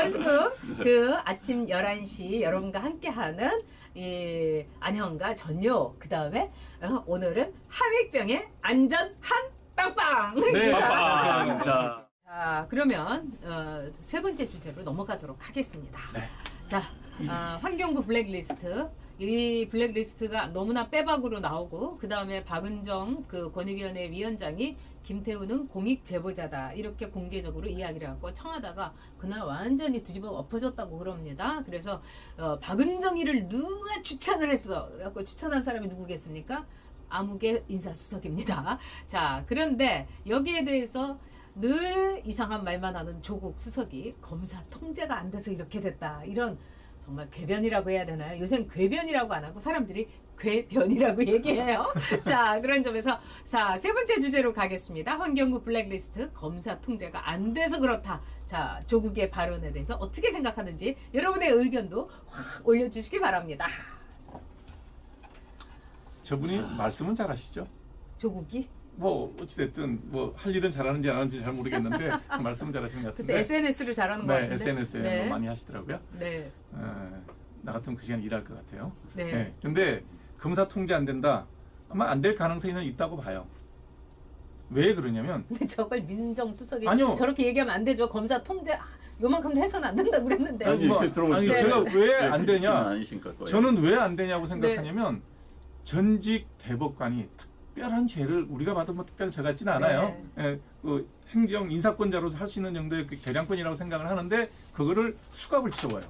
월수금 그 아침 11시 여러분과 함께하는 이 안녕과 전요 그 다음에 오늘은 함익병의 안전 한 빵빵. 네, 빵빵. 자, 그러면 세 번째 주제로 넘어가도록 하겠습니다. 네. 자, 환경부 블랙리스트. 이 블랙리스트가 너무나 빼박으로 나오고 그 다음에 박은정 그 권익위원회 위원장이 김태우는 공익 제보자다 이렇게 공개적으로 이야기를 하고 청와다가 그날 완전히 뒤집어 엎어졌다고 그럽니다. 그래서 박은정이를 누가 추천을 했어? 그래갖고 추천한 사람이 누구겠습니까? 아무개 인사수석입니다. 자, 그런데 여기에 대해서 늘 이상한 말만 하는 조국 수석이 검사 통제가 안 돼서 이렇게 됐다 이런 정말 궤변이라고 해야 되나요? 요새는 궤변이라고 안 하고 사람들이 궤변이라고 얘기해요. 자, 그런 점에서 자, 세 번째 주제로 가겠습니다. 환경부 블랙리스트 검사 통제가 안 돼서 그렇다. 자, 조국의 발언에 대해서 어떻게 생각하는지 여러분의 의견도 확 올려주시기 바랍니다. 저분이 말씀은 잘하시죠? 조국이? 뭐 어찌됐든 뭐 할 일은 잘하는지 안 하는지 잘 모르겠는데 말씀은 잘하시는 것 같은데. 그래서 SNS를 잘하는 것 네, 같은데. SNS에 네. 뭐 많이 하시더라고요. 네. 나 같으면 그 시간에 일할 것 같아요. 네. 네. 근데 검사 통제 안 된다. 아마 안 될 가능성이 있다고 봐요. 왜 그러냐면 근데 저걸 민정수석이 아니요. 저렇게 얘기하면 안 되죠. 검사 통제 요만큼도 해서는 안 된다고 그랬는데. 아니, 뭐, 들어보시죠. 아니, 제가 왜 안 되냐? 아니신가 거예요. 저는 왜 안 되냐고 생각하냐면 전직 대법관이 특별한 죄를 우리가 받은 뭐 특별한 죄 같지는 않아요. 예, 그 행정 인사권자로서 할 수 있는 정도의 그 재량권이라고 생각을 하는데 그거를 수갑을 채워요.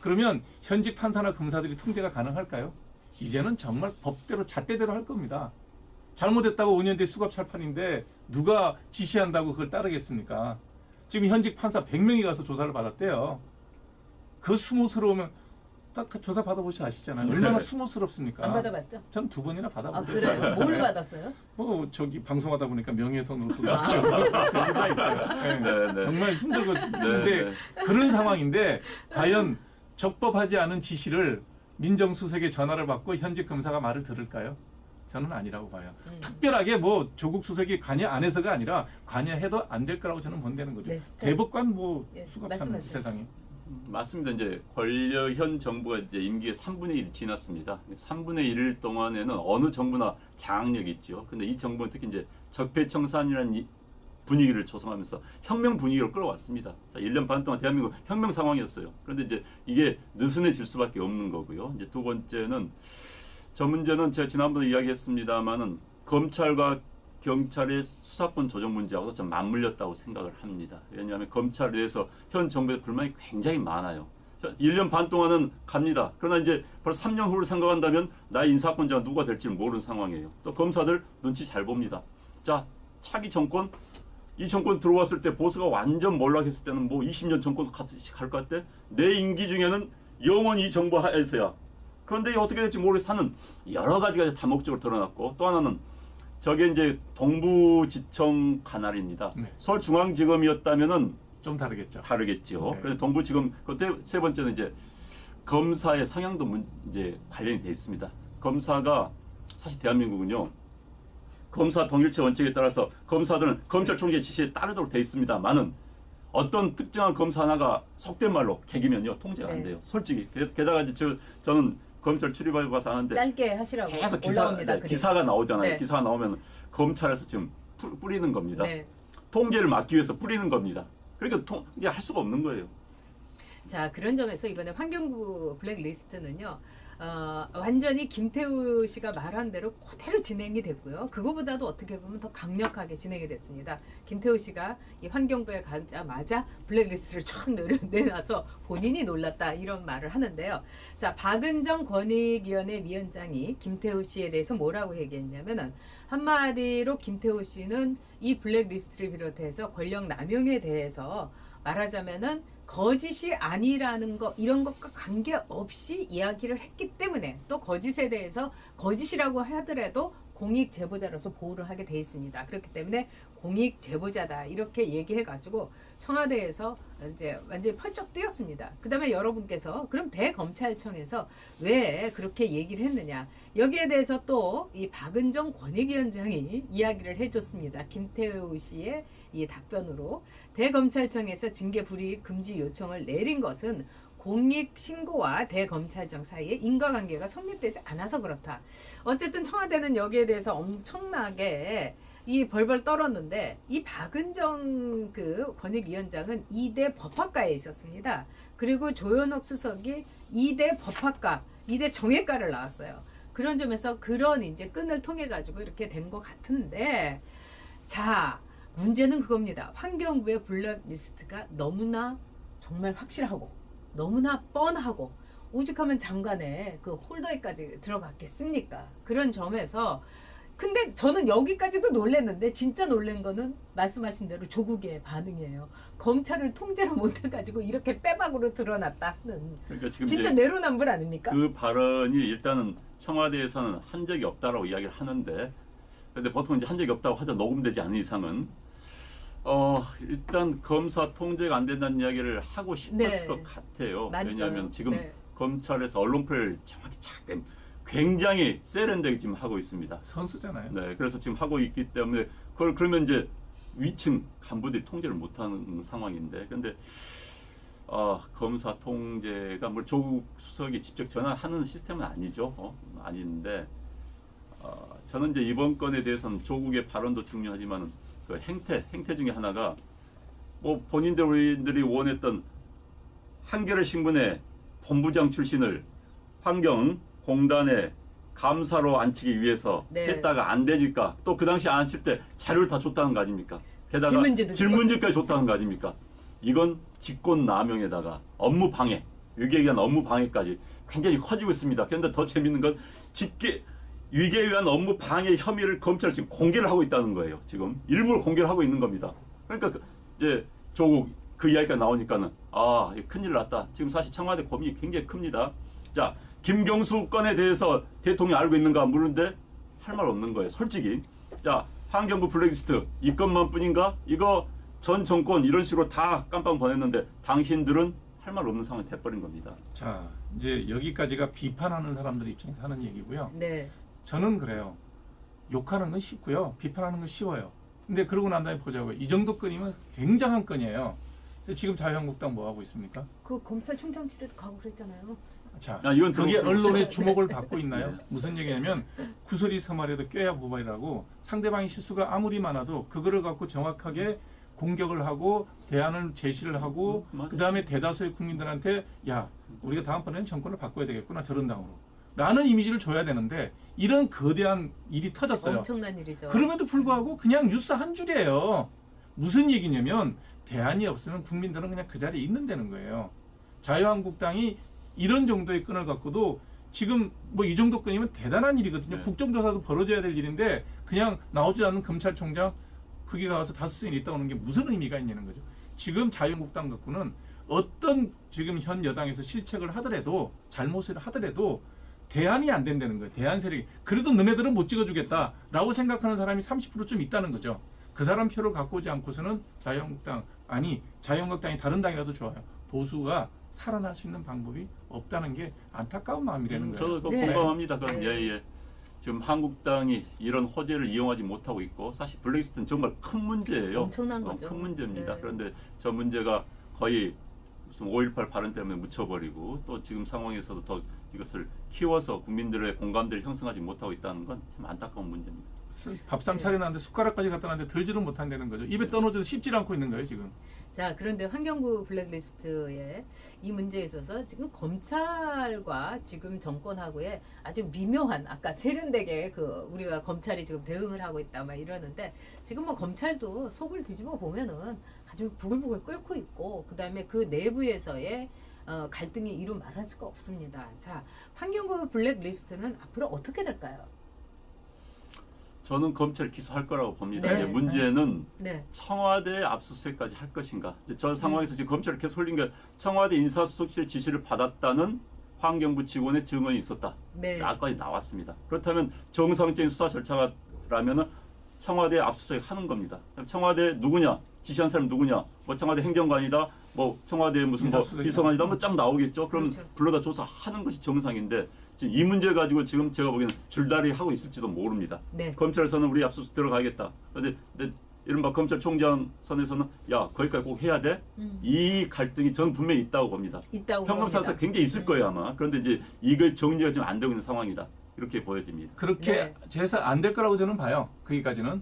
그러면 현직 판사나 검사들이 통제가 가능할까요? 이제는 정말 법대로 잣대대로 할 겁니다. 잘못했다고 5년 뒤에 수갑 찰판인데 누가 지시한다고 그걸 따르겠습니까? 지금 현직 판사 100명이 가서 조사를 받았대요. 그 수모스러우면 딱 조사 받아보시 아시잖아요. 얼마나 수모스럽습니까? 안 받아봤죠? 전 2번이나 아, 받아봤어요. 그래요? 뭘 받았어요? 뭐 저기 방송하다 보니까 명예훼손으로 그런 다 있어요. 네. 네. 정말 힘들거든요. 네, 근데 네. 그런 상황인데 과연 적법하지 않은 지시를 민정수석의 전화를 받고 현직 검사가 말을 들을까요? 저는 아니라고 봐요. 특별하게 뭐 조국 수석이 관여 안 해서가 아니라 관여해도 안 될 거라고 저는 본다는 거죠. 네. 대법관 뭐 예, 수갑차는 말씀하세요. 세상에. 맞습니다. 이제 현 정부가 이제 임기의 3분의 1이 지났습니다. 3분의 1 동안에는 어느 정부나 장악력이 있죠. 근데 이 정부는 특히 이제 적폐청산이라는 분위기를 조성하면서 혁명 분위기를 끌어왔습니다. 자, 1년 반 동안 대한민국 혁명 상황이었어요. 그런데 이제 이게 느슨해질 수밖에 없는 거고요. 이제 두 번째는 저 문제는 제가 지난번에 이야기했습니다만은 검찰과 경찰의 수사권 조정 문제하고도 좀 맞물렸다고 생각을 합니다. 왜냐하면 검찰에 대해서 현 정부의 불만이 굉장히 많아요. 1년 반 동안은 갑니다. 그러나 이제 벌써 3년 후를 생각한다면 나의 인사권자가 누가 될지는 모르는 상황이에요. 또 검사들 눈치 잘 봅니다. 자, 차기 정권, 이 정권 들어왔을 때 보수가 완전 몰락했을 때는 뭐 20년 정권도 같이 갈 것 같대? 내 임기 중에는 영원히 이 정부 하에서야. 그런데 어떻게 될지 모르겠어 하는 여러 가지가 다목적으로 드러났고 또 하나는 저게 이제 동부지청 관할입니다. 네. 서울중앙지검이었다면은 좀 다르겠죠. 다르겠죠. 네. 그래서 동부지검 그때 세 번째는 이제 검사의 성향도 이제 관련이 돼 있습니다. 검사가 사실 대한민국은요. 검사 동일체 원칙에 따라서 검사들은 검찰총재 지시에 따르도록 돼 있습니다만은 어떤 특정한 검사 하나가 속된 말로 개기면요 통제가 안 돼요. 솔직히 게다가 이제 저는 검찰 출입하고 가서 하는데 짧게 하시라고 계속 올라옵니다. 기사가 나오잖아요. 네. 기사가 나오면 검찰에서 지금 뿌리는 겁니다. 네. 통제를 막기 위해서 뿌리는 겁니다. 그러니까 이게 할 수가 없는 거예요. 자, 그런 점에서 이번에 환경부 블랙리스트는요, 완전히 김태우 씨가 말한 대로 그대로 진행이 됐고요. 그거보다도 어떻게 보면 더 강력하게 진행이 됐습니다. 김태우 씨가 이 환경부에 가자마자 블랙리스트를 쫙 내놔서 본인이 놀랐다 이런 말을 하는데요. 자, 박은정 권익위원회 위원장이 김태우 씨에 대해서 뭐라고 얘기했냐면은 한마디로 김태우 씨는 이 블랙리스트를 비롯해서 권력 남용에 대해서 말하자면은 거짓이 아니라는 거 이런 것과 관계없이 이야기를 했기 때문에 또 거짓에 대해서 거짓이라고 하더라도 공익 제보자로서 보호를 하게 돼 있습니다. 그렇기 때문에 공익 제보자다 이렇게 얘기해가지고 청와대에서 이제 완전히 펄쩍 뛰었습니다. 그 다음에 여러분께서 그럼 대검찰청에서 왜 그렇게 얘기를 했느냐 여기에 대해서 또 이 박은정 권익위원장이 이야기를 해줬습니다. 김태우 씨의 이 답변으로 대검찰청에서 징계 불이익 금지 요청을 내린 것은 공익 신고와 대검찰청 사이에 인과관계가 성립되지 않아서 그렇다. 어쨌든 청와대는 여기에 대해서 엄청나게 이 벌벌 떨었는데 이 박은정 그 권익위원장은 2대 법학과에 있었습니다. 그리고 조현옥 수석이 2대 법학과, 2대 정외과를 나왔어요. 그런 점에서 그런 이제 끈을 통해 가지고 이렇게 된 것 같은데, 자, 문제는 그겁니다. 환경부의 블랙리스트가 너무나 정말 확실하고 너무나 뻔하고 오죽하면 장관의 그 홀더에까지 들어갔겠습니까? 그런 점에서 근데 저는 여기까지도 놀랐는데 진짜 놀란 거는 말씀하신 대로 조국의 반응이에요. 검찰을 통제를 못해가지고 이렇게 빼박으로 드러났다는 그러니까 지금 진짜 이제 내로남불 아닙니까? 그 발언이 일단은 청와대에서는 한 적이 없다라고 이야기를 하는데, 근데 보통 이제 한 적이 없다고 하죠. 녹음되지 않은 이상은. 일단 검사 통제가 안 된다는 이야기를 하고 싶었을 네. 것 같아요. 맞죠. 왜냐하면 지금 네. 검찰에서 언론표를 정확히 착 굉장히 세련되게 지금 하고 있습니다. 선수잖아요. 네, 그래서 지금 하고 있기 때문에 그걸 그러면 이제 위층 간부들이 통제를 못하는 상황인데, 근데 검사 통제가 뭐 조국 수석이 직접 전화하는 시스템은 아니죠. 아닌데 저는 이제 이번 건에 대해서는 조국의 발언도 중요하지만 그 행태 중에 하나가 뭐 본인들이 원했던 한겨레 신문의 본부장 출신을 환경공단에 감사로 앉히기 위해서 네. 했다가 안 되니까 또 그 당시 앉힐 때 자료를 다 줬다는 거 아닙니까? 게다가 질문지도 질문지까지 줬다는 거 아닙니까? 이건 직권남용에다가 업무 방해, 위계에 의한 업무 방해까지 굉장히 커지고 있습니다. 그런데 더 재밌는 건 위계에 의한 업무 방해 혐의를 검찰이 지금 공개를 하고 있다는 거예요. 지금 일부러 공개를 하고 있는 겁니다. 그러니까 이제 조국 그 이야기가 나오니까는 큰일 났다. 지금 사실 청와대 고민이 굉장히 큽니다. 자, 김경수 건에 대해서 대통령이 알고 있는가 물는데 할 말 없는 거예요. 솔직히. 자, 환경부 블랙리스트 이 건만 뿐인가? 이거 전 정권 이런 식으로 다 깜빵 보냈는데 당신들은 할 말 없는 상황이 돼버린 겁니다. 자, 이제 여기까지가 비판하는 사람들 입장에서 하는 얘기고요. 네. 저는 그래요. 욕하는 건 쉽고요. 비판하는 건 쉬워요. 근데 그러고 난 다음에 보자고요. 이 정도 건이면 굉장한 건이에요. 근데 지금 자유한국당 뭐 하고 있습니까? 그 검찰총장실에도 가고 그랬잖아요. 자, 이건 그게 들어보세요. 언론의 주목을 받고 있나요? 네. 무슨 얘기냐면 구설이 서말에도 껴야 고발이라고 상대방의 실수가 아무리 많아도 그거를 갖고 정확하게 공격을 하고 대안을 제시를 하고 맞아요. 그 다음에 대다수의 국민들한테 야 우리가 다음번에는 정권을 바꿔야 되겠구나 저런 당으로 라는 이미지를 줘야 되는데 이런 거대한 일이 터졌어요. 엄청난 일이죠. 그럼에도 불구하고 그냥 뉴스 한 줄이에요. 무슨 얘기냐면 대안이 없으면 국민들은 그냥 그 자리에 있는다는 거예요. 자유한국당이 이런 정도의 끈을 갖고도 지금 뭐 이 정도 끈이면 대단한 일이거든요. 네. 국정조사도 벌어져야 될 일인데 그냥 나오지 않는 검찰총장 거기 가서 5시간 있다 오는 게 무슨 의미가 있냐는 거죠. 지금 자유한국당 갖고는 어떤 지금 현 여당에서 실책을 하더라도 잘못을 하더라도 대안이 안 된다는 거예요. 대안 세력이. 그래도 너네들은 못 찍어주겠다라고 생각하는 사람이 30%좀 있다는 거죠. 그 사람 표를 갖고 오지 않고서는 자유한국당이 다른 당이라도 좋아요. 보수가 살아날 수 있는 방법이 없다는 게 안타까운 마음이라는 거예요. 저도 그거 네. 공감합니다. 그건 네. 예. 지금 한국당이 이런 호재를 이용하지 못하고 있고 사실 블랙리스트는 정말 큰 문제예요. 엄청난 거죠. 큰 문제입니다. 네. 그런데 저 문제가 거의 무슨 5.18 발언 때문에 묻혀버리고 또 지금 상황에서도 더 이것을 키워서 국민들의 공감대를 형성하지 못하고 있다는 건 참 안타까운 문제입니다. 밥상 차려놨는데 숟가락까지 갖다 놨는데 들지를 못한다는 거죠. 입에 떠넣어도 씹질 않고 있는 거예요 지금. 자, 그런데 환경부 블랙리스트의 이 문제에 있어서 지금 검찰과 지금 정권하고의 아주 미묘한 아까 세련되게 그 우리가 검찰이 지금 대응을 하고 있다 막 이러는데 지금 뭐 검찰도 속을 뒤집어 보면은 아주 부글부글 끓고 있고 그다음에 그 내부에서의 갈등이 이루 말할 수가 없습니다. 자, 환경부 블랙리스트는 앞으로 어떻게 될까요? 저는 검찰이 기소할 거라고 봅니다. 네. 이제 문제는 네. 청와대 압수수색까지 할 것인가. 이제 저 상황에서 지금 검찰이 계속 올린 게 청와대 인사수석실 지시를 받았다는 환경부 직원의 증언이 있었다. 네. 아까지 나왔습니다. 그렇다면 정상적인 수사 절차라면은 청와대 압수수색 하는 겁니다. 청와대 누구냐? 지시한 사람 누구냐? 뭐 청와대 행정관이다. 뭐 청와대 무슨 뭐 인사수석이다. 비서관이다. 뭐 쫙 나오겠죠. 그럼 그렇죠. 불러다 조사하는 것이 정상인데 지금 이 문제 가지고 지금 제가 보기에는 줄다리 하고 있을지도 모릅니다. 네. 검찰에서는 우리 압수수색 들어가겠다. 근데 이른바 검찰총장 선에서는 야 거기까지 꼭 해야 돼? 이 갈등이 저는 분명히 있다고 봅니다. 있다고 평검사에서 봅니다. 굉장히 있을 거예요 아마. 그런데 이제 이거 정리가 좀 안 되고 있는 상황이다. 이렇게 보여집니다. 그렇게 네. 제사 안 될 거라고 저는 봐요. 거기까지는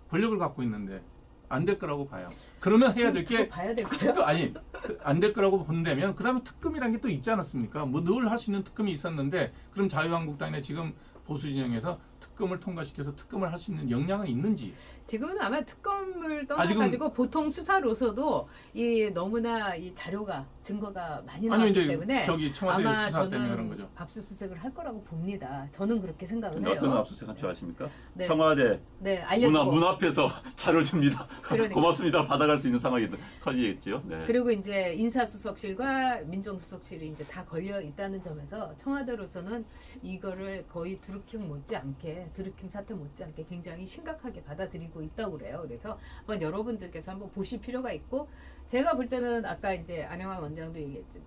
권력을 갖고 있는데 안 될 거라고 봐요. 그러면 해야 될 게 봐야 될 거예요. 특검 아니 안 될 거라고 본다면 그다음에 특검이란 게 또 있지 않았습니까? 뭐 늘 할 수 있는 특검이 있었는데 그럼 자유한국당이나 지금 보수 진영에서 특검을 통과시켜서 특검을 할 수 있는 역량은 있는지 지금은 아마 특검을 아직은- 떠나가지고 보통 수사로서도 이 너무나 이 자료가 증거가 많이 아니요 나왔기 이제 때문에 저기 청와대 아마 수사 때문에 그런 저는 거죠. 압수수색을 할 거라고 봅니다. 저는 그렇게 생각을 근데 해요. 어떤 압수수색한 줄 아십니까? 네. 청와대 네, 알려주고. 문 앞에서 자료 줍니다. 그러니까. 고맙습니다. 받아갈 수 있는 상황이 커지겠죠. 네. 그리고 이제 인사수석실과 민정수석실이 이제 다 걸려 있다는 점에서 청와대로서는 이거를 거의 드루킹 사태 못지않게 굉장히 심각하게 받아들이고 있다고 그래요. 그래서 한번 여러분들께서 한번 보실 필요가 있고 제가 볼 때는 아까 이제 안영환 원장도 얘기했죠.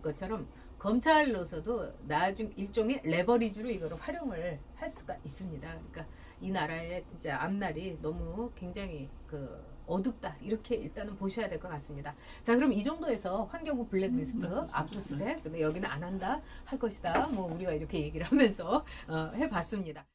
것처럼 검찰로서도 나중 일종의 레버리지로 이거를 활용을 할 수가 있습니다. 그러니까 이 나라의 진짜 앞날이 너무 굉장히 어둡다 이렇게 일단은 보셔야 될 것 같습니다. 자 그럼 이 정도에서 환경부 블랙리스트 압수수색 근데 여기는 안 한다 할 것이다 뭐 우리가 이렇게 얘기를 하면서 해봤습니다.